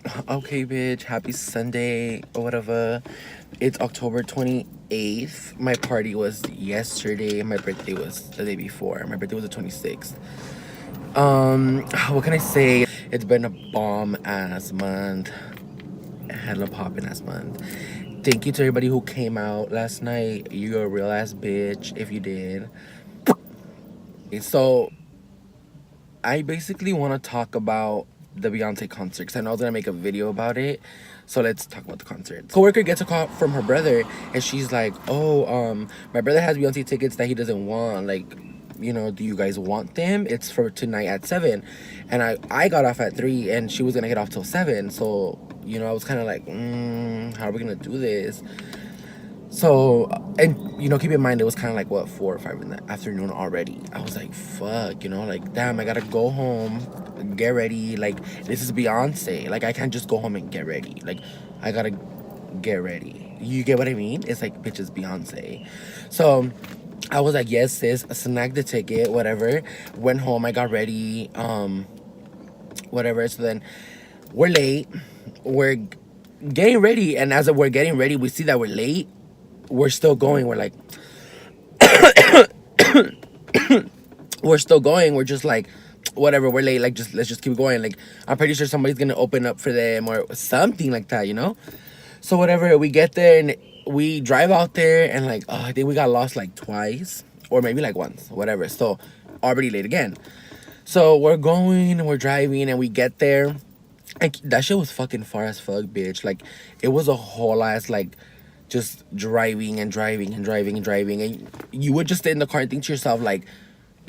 Okay, bitch. Happy Sunday or whatever. It's October 28th. My party was yesterday. My birthday was the day before. My birthday was the 26th. What can I say? It's been a bomb ass month. Hella poppin' ass month. Thank you to everybody who came out last night. You're a real ass bitch if you did. So, I basically want to talk about the Beyonce concert because I know I was gonna make a video about it. So let's talk about the concert. Coworker gets a call from her brother, and she's like, "Oh, my brother has Beyonce tickets that he doesn't want. Like, do you guys want them? It's for tonight at 7." And I got off at 3, and she was gonna get off till 7. So I was kind of like, how are we gonna do this? So, and keep in mind, it was kind of like what, 4 or 5 in the afternoon already. I was like, fuck, like, damn, I gotta go home, get ready. Like, this is Beyonce. Like, I can't just go home and get ready. Like, I gotta get ready. You get what I mean? It's like, bitch, it's Beyonce. So, I was like, yes, sis, snagged the ticket, whatever. Went home, I got ready, whatever. So then, we're late. We're getting ready, and as we're getting ready, we see that we're late. We're still going. We're like, we're still going. We're just like, whatever. We're late. Like, let's just keep going. Like, I'm pretty sure somebody's gonna open up for them or something like that. So whatever. We get there and we drive out there and like, I think we got lost like twice or maybe like once. Whatever. So already late again. So we're going and we're driving and we get there. And that shit was fucking far as fuck, bitch. Like, it was a whole ass like just driving and driving and driving and driving, and you would just stay in the car and think to yourself like,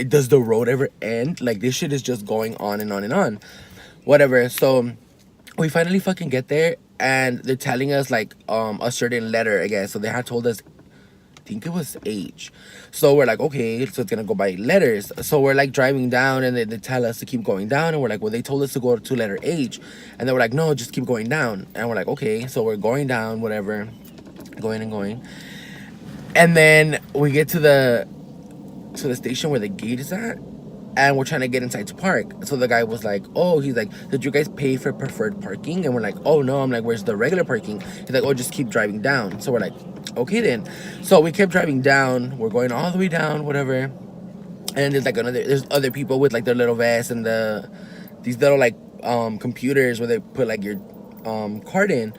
does the road ever end? Like, this shit is just going on and on and on, whatever. So we finally fucking get there, and they're telling us like a certain letter, I guess. So they had told us, I think it was H. So we're like, okay, so it's gonna go by letters. So we're like driving down, and they tell us to keep going down, and we're like, well, they told us to go to letter H, and then we're like, no, just keep going down. And we're like, okay. So we're going down, whatever, going and going, and then we get to the station where the gate is at, and we're trying to get inside to park. So the guy was like, oh, he's like, did you guys pay for preferred parking? And we're like, oh no. I'm like, where's the regular parking? He's like, oh, just keep driving down. So we're like, okay then. So we kept driving down. We're going all the way down, whatever. And there's other people with like their little vests and these little like computers where they put like your card in.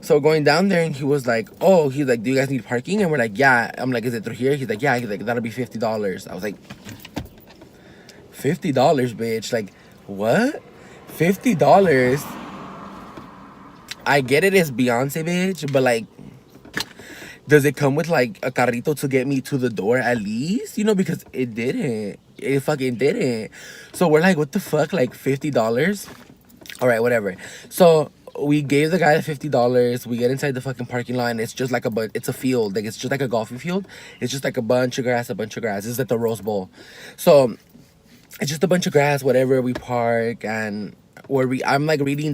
So going down there, and he was like, oh, he's like, do you guys need parking? And we're like, yeah. I'm like, is it through here? He's like, yeah. He's like, that'll be $50. I was like, $50, bitch. Like, what? $50? I get it, it's Beyonce, bitch, but like, does it come with like a carrito to get me to the door at least? Because it didn't. It fucking didn't. So we're like, what the fuck? Like, $50? All right, whatever. So we gave the guy the $50. We get inside the fucking parking lot, and it's just like it's a field. Like, it's just like a golfing field. It's just like a bunch of grass. It's at the Rose Bowl. So it's just a bunch of grass, whatever. We park, and I'm like reading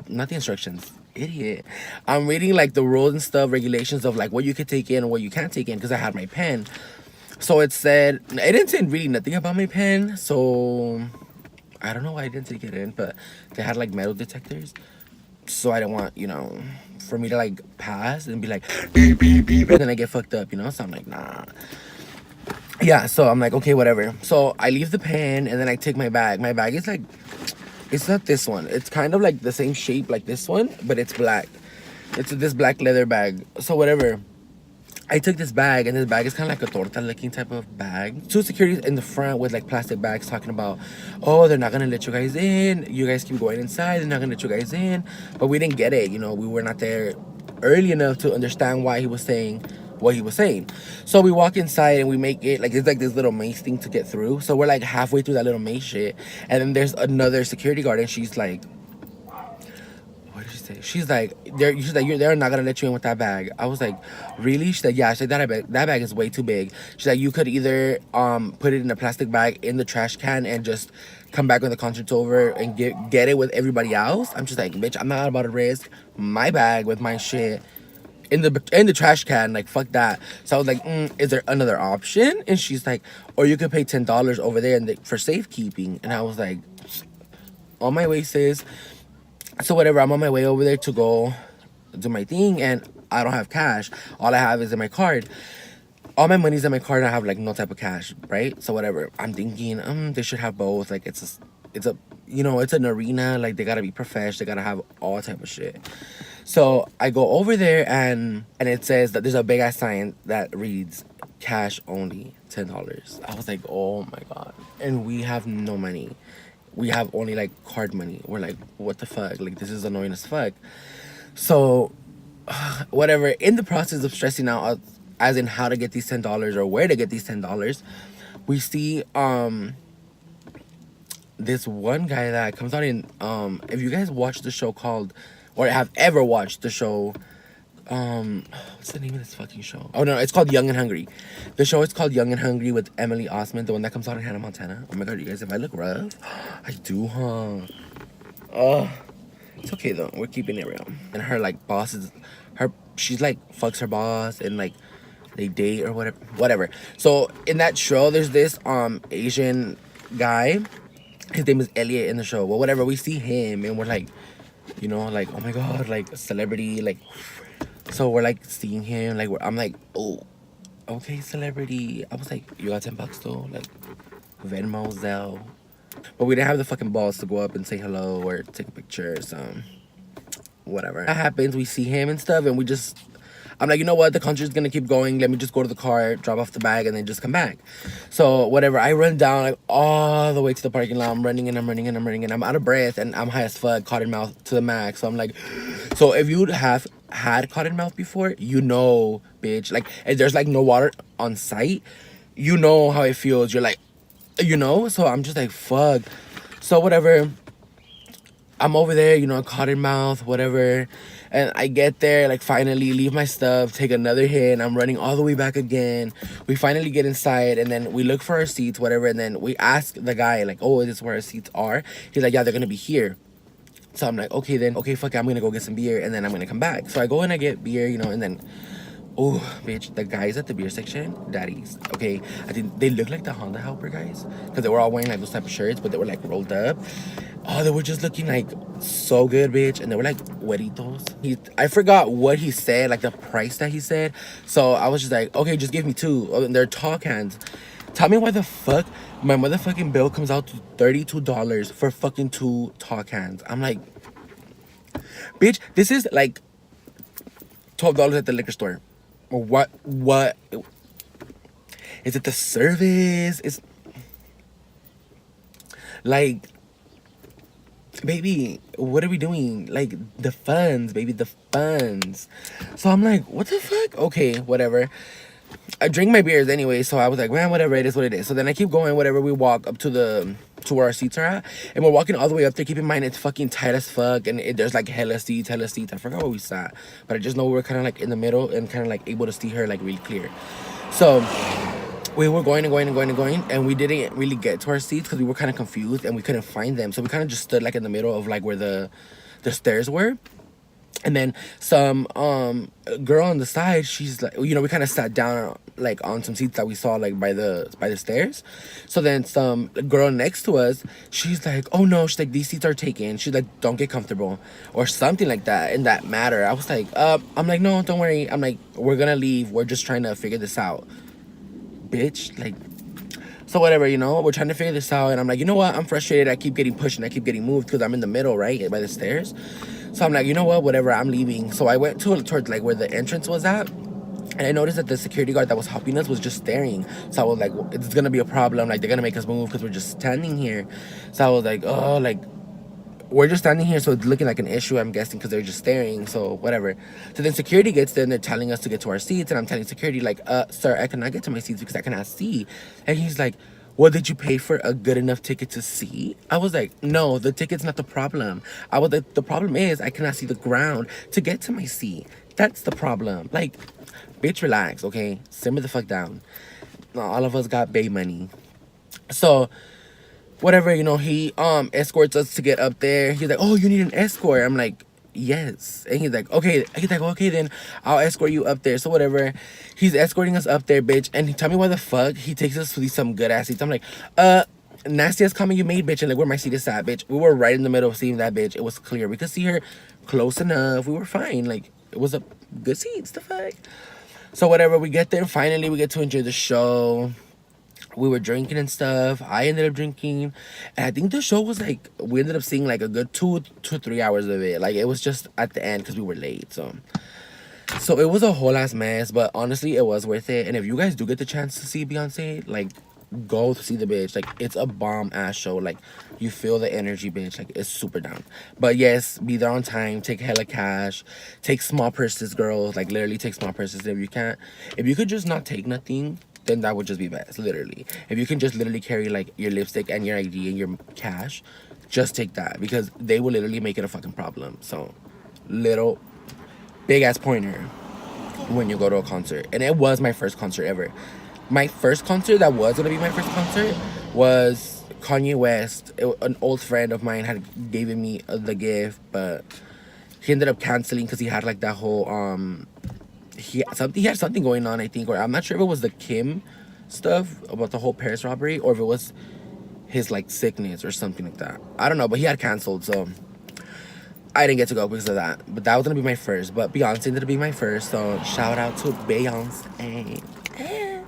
not the instructions, idiot. I'm reading like the rules and stuff, regulations of like what you could take in and what you can't take in, because I had my pen. So it didn't say really nothing about my pen. So I don't know why I didn't take it in, but they had like metal detectors. So I didn't want, for me to like pass and be like, beep, beep, beep, and then I get fucked up, So I'm like, nah. Yeah, so I'm like, okay, whatever. So I leave the pen, and then I take my bag. My bag is like, it's not this one. It's kind of like the same shape like this one, but it's black. It's this black leather bag. So whatever. I took this bag, and this bag is kind of like a torta looking type of bag. Two securities in the front with like plastic bags talking about, oh, they're not gonna let you guys in. You guys keep going inside. They're not gonna let you guys in. But we didn't get it. We were not there early enough to understand why he was saying what he was saying. So we walk inside, and we make it like, it's like this little maze thing to get through. So we're like halfway through that little maze shit, and then there's another security guard, and she's like, what did she say? She's like, they're not gonna let you in with that bag. I was like, really? She's like, yeah. She's like, that bag is way too big. She's like, you could either put it in a plastic bag in the trash can and just come back when the concert's over and get it with everybody else. I'm just like, bitch, I'm not about to risk my bag with my shit in the trash can. Like, fuck that. So I was like, is there another option? And she's like, or you could pay $10 over there for safekeeping. And I was like, on my way, sis. So whatever, I'm on my way over there to go do my thing, and I don't have cash. All I have is in my card. All my money's in my card, and I have like no type of cash, right? So whatever. I'm thinking, they should have both. Like it's a, it's an arena. Like they gotta be professional. They gotta have all type of shit. So I go over there, and it says that there's a big ass sign that reads cash only, $10. I was like, oh my god. And we have no money. We have only like card money. We're like, what the fuck? Like this is annoying as fuck. So whatever, in the process of stressing out as in how to get these $10 or where to get these $10, we see this one guy that comes out in if you guys watch the show called, or have ever watched the show, what's the name of this fucking show? Oh no, it's called Young and Hungry. The show is called Young and Hungry with Emily Osment, the one that comes out in Hannah Montana. Oh my god, you guys, if I look rough, I do, huh? It's okay though, we're keeping it real. And her like boss is she's like fucks her boss, and like they date or whatever. So in that show, there's this Asian guy. His name is Elliot in the show. Well, whatever, we see him and we're like, like, oh my god, like a celebrity, like. So we're like seeing him, like I'm like, oh, okay, celebrity. I was like, you got $10 though, like Venmo, Zelle. But we didn't have the fucking balls to go up and say hello or take a picture or something. Whatever. That happens, we see him and stuff, and I'm like, you know what, the concert's gonna keep going. Let me just go to the car, drop off the bag, and then just come back. So whatever, I run down like all the way to the parking lot. I'm running and I'm running and I'm running and I'm out of breath and I'm high as fuck, cotton mouth to the max. So I'm like, so if you have had cotton mouth before, bitch, like if there's like no water on site, you know how it feels. You're like, so I'm just like, fuck. So whatever, I'm over there, cotton mouth, whatever. And I get there, like, finally leave my stuff, take another hit, and I'm running all the way back again. We finally get inside, and then we look for our seats, whatever, and then we ask the guy, like, oh, is this where our seats are? He's like, yeah, they're gonna be here. So I'm like, okay, then, okay, fuck it, I'm gonna go get some beer, and then I'm gonna come back. So I go and I get beer, and then, oh, bitch, the guys at the beer section, daddies, okay, I think they look like the Honda helper guys, because they were all wearing, like, those type of shirts, but they were, like, rolled up. Oh, they were just looking, like, so good, bitch, and they were, like, güeritos. I forgot what he said, like, the price that he said, so I was just like, okay, just give me two. Oh, and they're tall cans. Tell me why the fuck my motherfucking bill comes out to $32 for fucking two tall cans. I'm like, bitch, this is, like, $12 at the liquor store. What is it? The service is like, baby, what are we doing? Like, the funds, baby, the funds. So I'm like, what the fuck? Okay, whatever. I drink my beers anyway, so I was like, man, whatever, it is what it is. So then I keep going, whatever. We walk up to where our seats are at, and we're walking all the way up there. Keep in mind, it's fucking tight as fuck, and there's like hella seats. I forgot where we sat, but I just know we were kind of like in the middle and kind of like able to see her like really clear. So we were going and going and going and going, and we didn't really get to our seats because we were kind of confused and we couldn't find them. So we kind of just stood like in the middle of like where the stairs were. And then some girl on the side, she's like, we kind of sat down like on some seats that we saw like by the stairs. So then some girl next to us, she's like, oh no, she's like, these seats are taken. She's like, don't get comfortable or something like that in that matter. I was like, I'm like, no, don't worry. I'm like, we're gonna leave. We're just trying to figure this out, bitch. Like, so whatever, we're trying to figure this out. And I'm like, you know what? I'm frustrated. I keep getting pushed and I keep getting moved because I'm in the middle, right, by the stairs. So I'm like, you know what? Whatever, I'm leaving. So I went towards like where the entrance was at. And I noticed that the security guard that was helping us was just staring. So I was like, well, it's going to be a problem. Like, they're going to make us move because we're just standing here. So I was like, oh, like, we're just standing here. So it's looking like an issue, I'm guessing, because they're just staring. So whatever. So then security gets there and they're telling us to get to our seats. And I'm telling security, like, sir, I cannot get to my seats because I cannot see. And he's like, well, did you pay for a good enough ticket to see? I was like, no, the ticket's not the problem. I was like, the problem is I cannot see the ground to get to my seat. That's the problem. Like, bitch, relax, okay? Simmer the fuck down. All of us got bae money. So, whatever, he escorts us to get up there. He's like, oh, you need an escort? I'm like, yes. And he's like, okay. Okay, then I'll escort you up there. So whatever, he's escorting us up there, bitch. And tell me why the fuck he takes us to these some good ass seats. I'm like, nastiest comment you made, bitch, and like where my seat is at, bitch. We were right in the middle of seeing that bitch. It was clear. We could see her close enough. We were fine. Like, it was a good seat. The fuck. So whatever, we get there. Finally, we get to enjoy the show. We were drinking and stuff. I ended up drinking, and I think the show was like, we ended up seeing like a good 2 to 3 hours of it. Like, it was just at the end because we were late. So it was a whole ass mess, but honestly, it was worth it. And if you guys do get the chance to see Beyonce, like, go see the bitch. Like, it's a bomb ass show. Like, you feel the energy, bitch. Like, it's super down. But yes, be there on time. Take hella cash. Take small purses, girls. Like, literally take small purses. If you could just not take nothing, then that would just be best, literally. If you can just literally carry like your lipstick and your ID and your cash, just take that, because they will literally make it a fucking problem. So, little big ass pointer when you go to a concert. And it was my first concert ever. My first concert that was gonna be my first concert was Kanye West. An old friend of mine had given me the gift, but he ended up canceling because he had like that whole he had something going on, I think, or I'm not sure if it was the Kim stuff about the whole Paris robbery, or if it was his like sickness or something like that. I don't know, but he had canceled, so I didn't get to go because of that. But that was gonna be my first. But Beyonce ended up being my first, so shout out to Beyonce.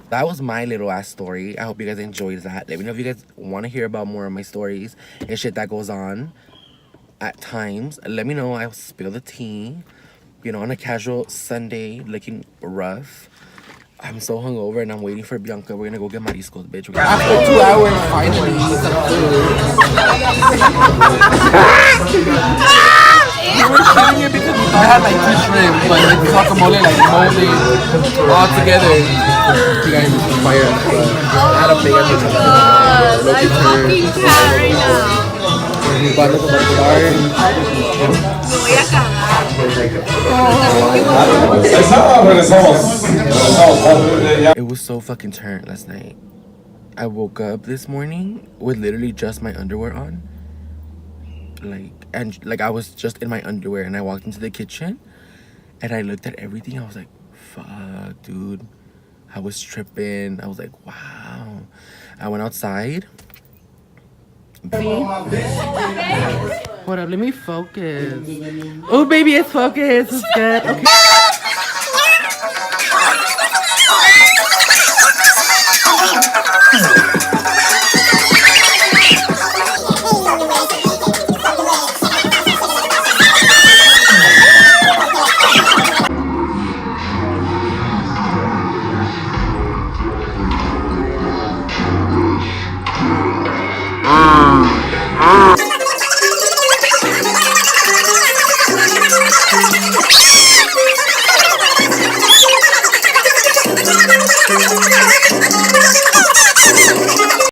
That was my little ass story. I hope you guys enjoyed that. Let me know if you guys want to hear about more of my stories and shit that goes on at times. Let me know. I'll spill the tea. You know, on a casual Sunday, looking rough. I'm so hungover and I'm waiting for Bianca. We're gonna go get mariscos, bitch. After 2 hours, finally. We were shooting it because we had like 2 shrimp, but like guacamole, like molded all together. You guys just fire. I had a big ass. God, I'm fucking tired right now. Cuando como Me voy a cagar. It was so fucking turned last night. I woke up this morning with literally just my underwear on. Like I was just in my underwear, and I walked into the kitchen and I looked at everything. I was like, fuck, dude. I was tripping. I was like, wow. I went outside. Hold up, let me focus. Oh, baby, it's focused. It's good. Okay.